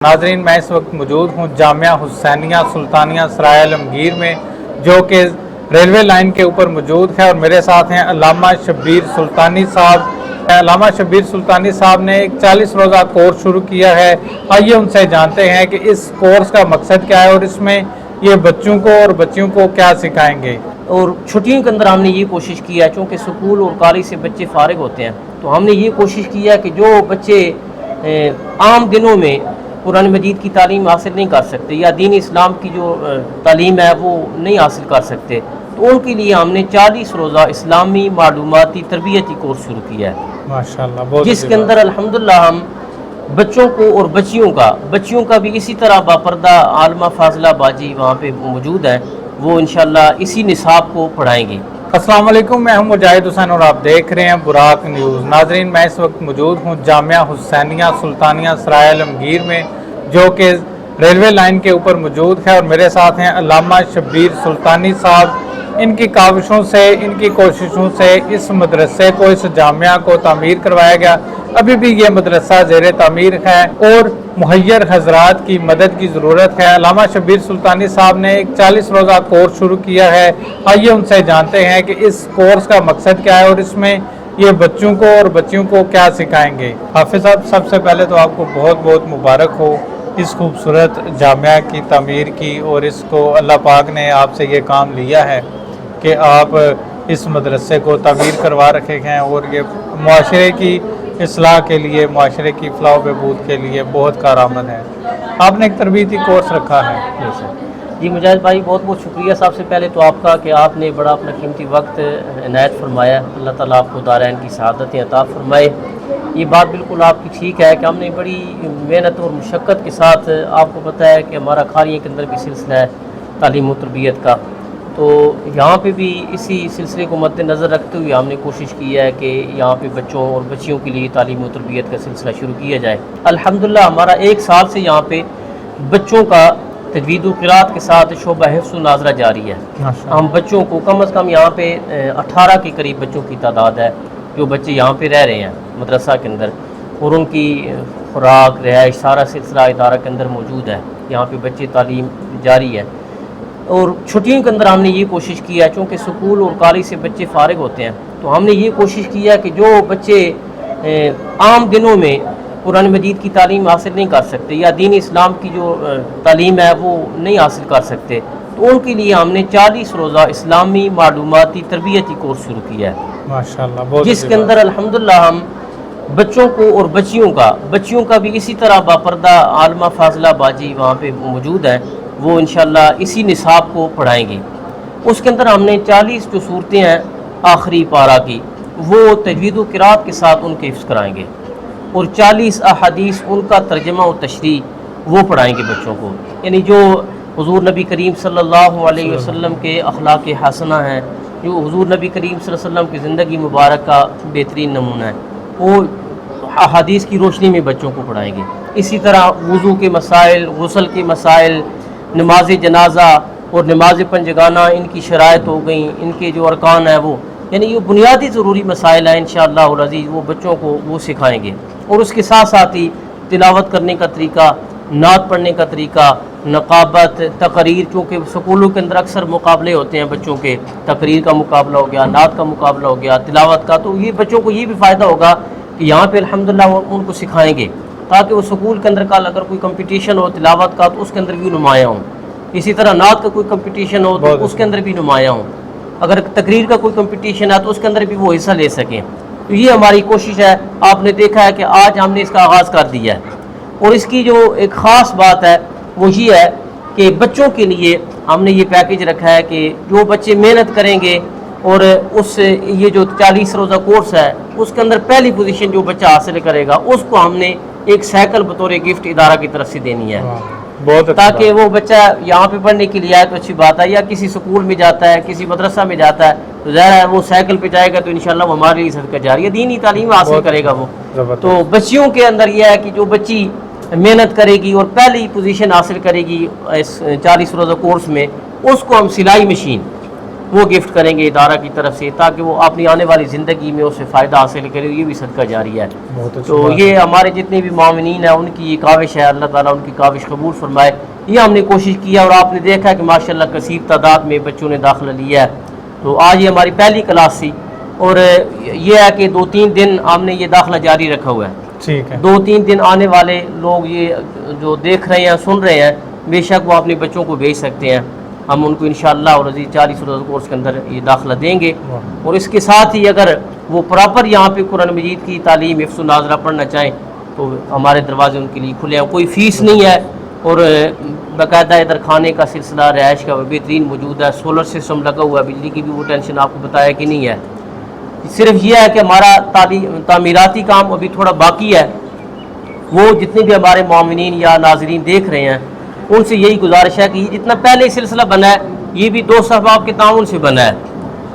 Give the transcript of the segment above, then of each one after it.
नाज़रीन, मैं इस वक्त मौजूद हूँ जामिया हुसैनिया सुल्तानिया सराय आलमगीर में, जो कि रेलवे लाइन के ऊपर मौजूद है। और मेरे साथ हैं अल्लामा शब्बीर सुल्तानी साहब। अल्लामा शब्बीर सुल्तानी साहब ने एक 40 रोज़ा कोर्स शुरू किया है। आइए उनसे जानते हैं कि इस कोर्स का मकसद क्या है और इसमें ये बच्चों को और बच्चियों को क्या सिखाएंगे। और छुट्टियों के अंदर हमने ये कोशिश की है, चूँकि स्कूल और कॉलेज से बच्चे फारिग होते हैं, तो हमने ये कोशिश की है कि जो बच्चे आम दिनों में कुरान मजीद की तालीम हासिल नहीं कर सकते या दीन इस्लाम की जो तालीम है वो नहीं हासिल कर सकते, तो उनके लिए हमने 40 रोज़ा इस्लामी मालूमाती तरबियती कोर्स शुरू किया है माशाअल्लाह, जिसके अंदर अल्हम्दुलिल्लाह हम बच्चों को और बच्चियों का भी इसी तरह बापर्दा आलमा फाजला बाजी वहाँ पे मौजूद है, वो इंशाअल्लाह इसी निसाब को पढ़ाएंगे। अस्सलाम वालेकुम, मैं हूं मुजाहिद हुसैन और आप देख रहे हैं बुराक न्यूज़। नाज़रीन, मैं इस वक्त मौजूद हूं जामिया हुसैनिया सुल्तानिया सराय आलमगीर में, जो कि रेलवे लाइन के ऊपर मौजूद है। और मेरे साथ हैं अल्लामा शब्बीर सुल्तानी साहब। इनकी काविशों से, इनकी कोशिशों से इस मदरसे को, इस जामिया को तामीर करवाया गया। अभी भी ये मदरसा ज़ेर तामीर है और मुहैयर हजरात की मदद की ज़रूरत है। अल्लामा शब्बीर सुल्तानी साहब ने एक 40 रोज़ा कोर्स शुरू किया है। आइए उनसे जानते हैं कि इस कोर्स का मकसद क्या है और इसमें ये बच्चों को और बच्चियों को क्या सिखाएंगे। हाफिज़ साहब, सबसे पहले तो आपको बहुत बहुत मुबारक हो इस खूबसूरत जामिया की तामीर की, और इसको अल्लाह पाक ने आपसे ये काम लिया है कि आप इस मदरसे को तामीर करवा रखे हैं और ये मुआशरे की इस्लाह के लिए, मुआशरे की फलाह व बहबूद के लिए बहुत कारआमद है। आपने एक तरबीती कोर्स रखा है। जी मुजाहिद भाई, बहुत बहुत शुक्रिया सबसे पहले तो आपका कि आपने बड़ा अपना कीमती वक्त इनायत फरमाया। अल्लाह ताला आपको दारैन की शहादतें अता फरमाए। ये बात बिल्कुल आपकी ठीक है कि हमने बड़ी मेहनत और मुशक्क़त के साथ, आपको पता है कि हमारा खारियों के अंदर भी सिलसिला है तालीम और तरबियत का, तो यहाँ पे भी इसी सिलसिले को मद्देनज़र रखते हुए हमने कोशिश की है कि यहाँ पे बच्चों और बच्चियों के लिए तालीम और तरबियत का सिलसिला शुरू किया जाए। अल्हम्दुलिल्लाह हमारा 1 साल से यहाँ पे बच्चों का तजवीद व क़िराअत के साथ शोबा हिफ्ज़ व नाज़रा जारी है। हम बच्चों को कम अज़ कम यहाँ पे 18 के करीब बच्चों की तादाद है जो बच्चे यहाँ पे रह रहे हैं मदरसा के अंदर, और उनकी खुराक, रिहाइश, सारा सिलसिला इदारा के अंदर मौजूद है। यहाँ पे बच्चे तालीम जारी है। और छुट्टियों के अंदर हमने ये कोशिश की है, चूँकि स्कूल और कॉलेज से बच्चे फारिग होते हैं, तो हमने ये कोशिश की है कि जो बच्चे आम दिनों में कुरान मजीद की तालीम हासिल नहीं कर सकते या दीन इस्लाम की जो तालीम है वो नहीं हासिल कर सकते, तो उनके लिए हमने 40 रोज़ा इस्लामी मालूमाती तरबियती कोर्स शुरू किया है माशाअल्लाह, जिसके अंदर अल्हम्दुलिल्लाह हम बच्चों को और बच्चियों का भी इसी तरह बापर्दा आलमा फाजला बाजी वहाँ पे मौजूद है, वो इंशाअल्लाह इसी निसाब को पढ़ाएंगे। उसके अंदर हमने 40 जो सूरतें हैं आखिरी पारा की, वो तजवीद व क़िराअत के साथ उनके हिफ्ज़ कराएंगे, और 40 अहादीस उनका तर्जमा और तशरीह वो पढ़ाएंगे बच्चों को। यानी जो हुज़ूर नबी करीम सल्लल्लाहु अलैहि वसल्लम के अखलाक हसना हैं, जो हुज़ूर नबी करीम सल्लल्लाहु अलैहि वसल्लम की ज़िंदगी मुबारक का बेहतरीन नमूना है, वो अहादीस की रोशनी में बच्चों को पढ़ाएंगे। इसी तरह वज़ू के मसाइल, गुस्ल के मसाइल, नमाज जनाजा और नमाज पंजगाना, इनकी शराइत हो गई, इनके जो अरकान है वो, यानी ये बुनियादी ज़रूरी मसाइल हैं, इंशाअल्लाह अज़ीज़ वो बच्चों को वो सिखाएंगे। और उसके साथ साथ ही तिलावत करने का तरीका, नात पढ़ने का तरीका, नक़ाबत, तकरीर, चूँकि स्कूलों के अंदर अक्सर मुकाबले होते हैं बच्चों के, तकरीर का मुकाबला हो गया, नात का मुकाबला हो गया, तिलावत का, तो ये बच्चों को ये भी फ़ायदा होगा कि यहाँ पे अल्हम्दुलिल्लाह उनको सिखाएँगे, ताकि वो स्कूल के अंदर कल अगर कोई कंपटीशन हो तिलावत का तो उसके अंदर भी नुमायाँ हों। इसी तरह नात का कोई कंपटीशन हो तो उसके अंदर भी नुमायाँ हों। अगर तकरीर का कोई कंपटीशन है तो उसके अंदर भी वो हिस्सा ले सकें। तो ये हमारी कोशिश है। आपने देखा है कि आज हमने इसका आगाज़ कर दिया है, और इसकी जो एक ख़ास बात है वो ये है कि बच्चों के लिए हमने ये पैकेज रखा है कि जो बच्चे मेहनत करेंगे और उस ये जो 40 रोज़ा कोर्स है उसके अंदर पहली पोजीशन जो बच्चा हासिल करेगा उसको हमने एक साइकिल बतौर गिफ्ट इदारा की तरफ से देनी है, बहुत ताकि वो बच्चा यहाँ पे पढ़ने के लिए आए तो अच्छी बात है, या किसी स्कूल में जाता है, किसी मदरसा में जाता है, तो ज़ाहिर है वो साइकिल पे जाएगा तो इंशाल्लाह वो हमारे लिए सदका जारिया दीनी तालीम हासिल करेगा वो। तो बच्चियों के अंदर यह है कि जो बच्ची मेहनत करेगी और पहली पोजीशन हासिल करेगी इस 40 रोज़ा कोर्स में, उसको हम सिलाई मशीन وہ گفٹ کریں گے ادارہ کی طرف سے، تاکہ وہ اپنی آنے والی زندگی میں اسے فائدہ حاصل کرے، یہ بھی صدقہ جاری ہے۔ تو یہ ہمارے جتنے بھی معاونین ہیں ان کی یہ کاوش ہے، اللہ تعالیٰ ان کی کاوش قبول فرمائے۔ یہ ہم نے کوشش کیا اور آپ نے دیکھا کہ ماشاءاللہ کثیر تعداد میں بچوں نے داخلہ لیا ہے۔ تو آج یہ ہماری پہلی کلاس تھی، اور یہ ہے کہ 2-3 دن ہم نے یہ داخلہ جاری رکھا ہوا ہے۔ ٹھیک ہے، 2-3 دن آنے والے لوگ یہ جو دیکھ رہے ہیں سن رہے ہیں، بے شک وہ اپنے بچوں کو بھیج سکتے ہیں، ہم ان کو انشاءاللہ اور 40 روزہ کورس کے اندر یہ داخلہ دیں گے۔ اور اس کے ساتھ ہی اگر وہ پراپر یہاں پہ قرآن مجید کی تعلیم حفظ و ناظرہ پڑھنا چاہیں تو ہمارے دروازے ان کے لیے کھلے ہیں، کوئی فیس نہیں ہے، اور باقاعدہ ادھر کھانے کا سلسلہ رہائش کا بہترین موجود ہے، سولر سسٹم لگا ہوا ہے، بجلی کی بھی وہ ٹینشن آپ کو بتایا کہ نہیں ہے۔ صرف یہ ہے کہ ہمارا تعمیراتی کام ابھی تھوڑا باقی ہے۔ وہ جتنے بھی ہمارے معاونین یا ناظرین دیکھ رہے ہیں ان سے یہی گزارش ہے کہ یہ جتنا پہلے سلسلہ بنا ہے یہ بھی دوست احباب کے تعاون سے بنا ہے،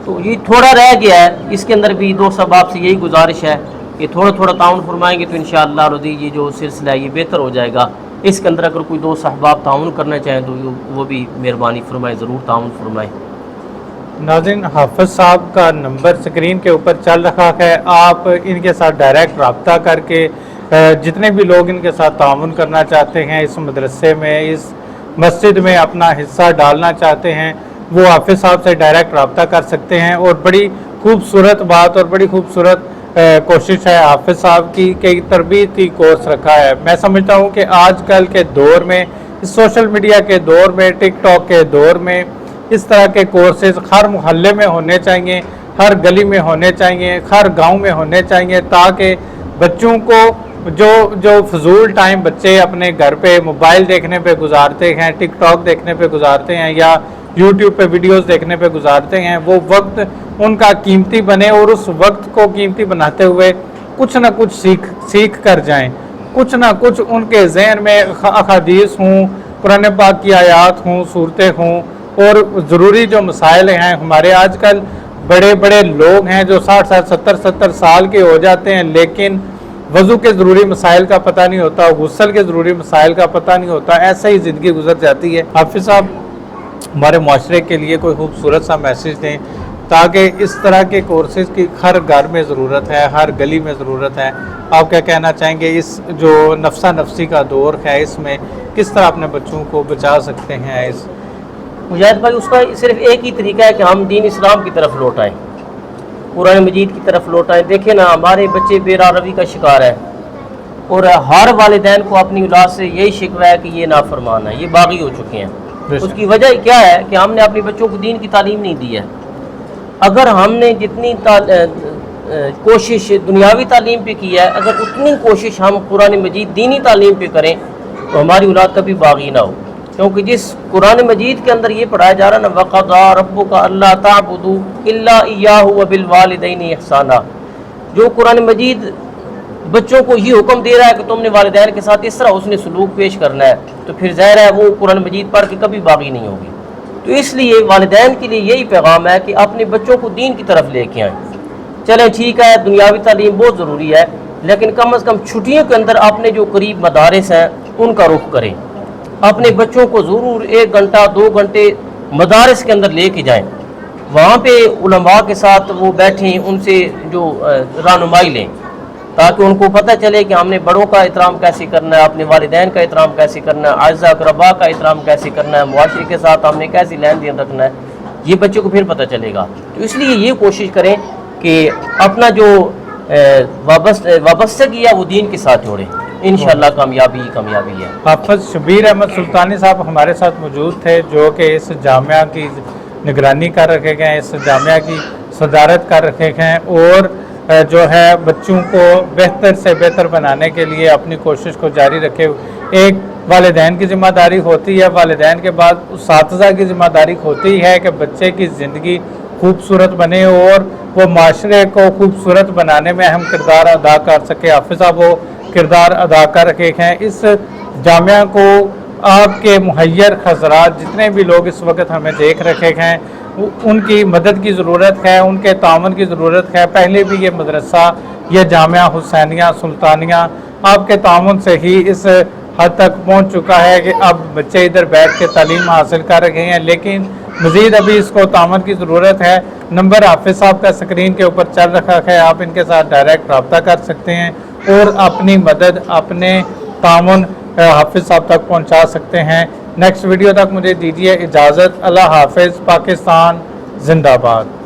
تو یہ تھوڑا رہ گیا ہے، اس کے اندر بھی دوست احباب سے یہی گزارش ہے کہ تھوڑا تھوڑا تعاون فرمائیں گے تو انشاءاللہ رضی یہ جو سلسلہ ہے یہ بہتر ہو جائے گا۔ اس کے اندر اگر کوئی دوست احباب تعاون کرنا چاہیں تو وہ بھی مہربانی فرمائیں، ضرور تعاون فرمائیں۔ ناظرین، حافظ صاحب کا نمبر سکرین کے اوپر چل رہا ہے، آپ ان کے ساتھ ڈائریکٹ رابطہ کر کے جتنے بھی لوگ ان کے ساتھ تعاون کرنا چاہتے ہیں، اس مدرسے میں اس مسجد میں اپنا حصہ ڈالنا چاہتے ہیں، وہ حافظ صاحب سے ڈائریکٹ رابطہ کر سکتے ہیں۔ اور بڑی خوبصورت بات اور بڑی خوبصورت کوشش ہے حافظ صاحب کی کہ تربیتی کورس رکھا ہے۔ میں سمجھتا ہوں کہ آج کل کے دور میں، اس سوشل میڈیا کے دور میں، ٹک ٹاک کے دور میں، اس طرح کے کورسز ہر محلے میں ہونے چاہیے، ہر گلی میں ہونے چاہیے، ہر گاؤں میں ہونے چاہیے، تاکہ بچوں کو جو فضول ٹائم بچے اپنے گھر پہ موبائل دیکھنے پہ گزارتے ہیں، ٹک ٹاک دیکھنے پہ گزارتے ہیں یا یوٹیوب پہ ویڈیوز دیکھنے پہ گزارتے ہیں، وہ وقت ان کا قیمتی بنے، اور اس وقت کو قیمتی بناتے ہوئے کچھ نہ کچھ سیکھ کر جائیں، کچھ نہ کچھ ان کے ذہن میں احادیث ہوں، قرآن پاک کی آیات ہوں، صورتیں ہوں، اور ضروری جو مسائل ہیں۔ ہمارے آج کل بڑے بڑے لوگ ہیں جو 60 70 سال کے ہو جاتے ہیں، لیکن وضو کے ضروری مسائل کا پتہ نہیں ہوتا، غسل کے ضروری مسائل کا پتہ نہیں ہوتا، ایسا ہی زندگی گزر جاتی ہے۔ حافظ صاحب ہمارے معاشرے کے لیے کوئی خوبصورت سا میسیج دیں، تاکہ اس طرح کے کورسز کی ہر گھر میں ضرورت ہے، ہر گلی میں ضرورت ہے۔ آپ کیا کہنا چاہیں گے اس جو نفسا نفسی کا دور ہے، اس میں کس طرح اپنے بچوں کو بچا سکتے ہیں؟ اس مجاہد بھائی، اس کا صرف ایک ہی طریقہ ہے کہ ہم دین اسلام کی طرف لوٹائیں، قرآن مجید کی طرف لوٹائیں۔ دیکھیں نا، ہمارے بچے بے راہ روی کا شکار ہے، اور ہر والدین کو اپنی اولاد سے یہی شکوہ ہے کہ یہ نافرمان ہے، یہ باغی ہو چکے ہیں۔ اس کی وجہ کیا ہے کہ ہم نے اپنے بچوں کو دین کی تعلیم نہیں دی ہے۔ اگر ہم نے جتنی کوشش دنیاوی تعلیم پہ کی ہے، اگر اتنی کوشش ہم قرآن مجید دینی تعلیم پہ کریں تو ہماری اولاد کبھی باغی نہ ہو، کیونکہ جس قرآن مجید کے اندر یہ پڑھایا جا رہا نا، وَقَضَىٰ رَبُّكَ أَلَّا تَعْبُدُوا إِلَّا إِيَّاهُ وَبِالْوَالِدَيْنِ إِحْسَانًا، جو قرآن مجید بچوں کو یہ حکم دے رہا ہے کہ تم نے والدین کے ساتھ اس طرح اس نے سلوک پیش کرنا ہے، تو پھر ظاہر ہے وہ قرآن مجید پڑھ کے کبھی باغی نہیں ہوگی۔ تو اس لیے والدین کے لیے یہی پیغام ہے کہ اپنے بچوں کو دین کی طرف لے کے آئیں۔ چلیں ٹھیک ہے، دنیاوی تعلیم بہت ضروری ہے، لیکن کم از کم چھٹیوں کے اندر اپنے جو قریب مدارس ہیں ان کا رخ کریں، اپنے بچوں کو ضرور 1 گھنٹہ 2 گھنٹے مدارس کے اندر لے کے جائیں، وہاں پہ علماء کے ساتھ وہ بیٹھیں، ان سے جو رہنمائی لیں، تاکہ ان کو پتہ چلے کہ ہم نے بڑوں کا احترام کیسے کرنا ہے، اپنے والدین کا احترام کیسے کرنا ہے، اعزاء اقرباء کا احترام کیسے کرنا ہے، معاشرے کے ساتھ ہم نے کیسے لین دین رکھنا ہے، یہ بچوں کو پھر پتہ چلے گا۔ تو اس لیے یہ کوشش کریں کہ اپنا جو وابستگی ہے وہ دین کے ساتھ جوڑیں، انشاءاللہ کامیابی ہے۔ حافظ شبیر احمد سلطانی صاحب ہمارے ساتھ موجود تھے، جو کہ اس جامعہ کی نگرانی کر رکھے گئے، اس جامعہ کی صدارت کر رکھے گئے، اور جو ہے بچوں کو بہتر سے بہتر بنانے کے لیے اپنی کوشش کو جاری رکھے۔ ایک والدین کی ذمہ داری ہوتی ہے، والدین کے بعد اساتذہ کی ذمہ داری ہوتی ہے کہ بچے کی زندگی خوبصورت بنے اور وہ معاشرے کو خوبصورت بنانے میں اہم کردار ادا کر سکے۔ حافظ صاحب وہ کردار ادا کر رکھے ہیں۔ اس جامعہ کو آپ کے مہیر حضرات جتنے بھی لوگ اس وقت ہمیں دیکھ رکھے ہیں، ان کی مدد کی ضرورت ہے، ان کے تعاون کی ضرورت ہے۔ پہلے بھی یہ مدرسہ، یہ جامعہ حسینیہ سلطانیہ آپ کے تعاون سے ہی اس حد تک پہنچ چکا ہے کہ اب بچے ادھر بیٹھ کے تعلیم حاصل کر رہے ہیں، لیکن मज़ीद अभी इसको तामर की ज़रूरत है। नंबर हाफिज़ साहब का स्क्रीन के ऊपर चल रखा है, आप इनके साथ डायरेक्ट रब्ता कर सकते हैं और अपनी मदद अपने तामुन हाफिज़ साहब तक पहुंचा सकते हैं। नेक्स्ट वीडियो तक मुझे दीजिए इजाज़त। अल्लाह हाफिज़। पाकिस्तान जिंदाबाद।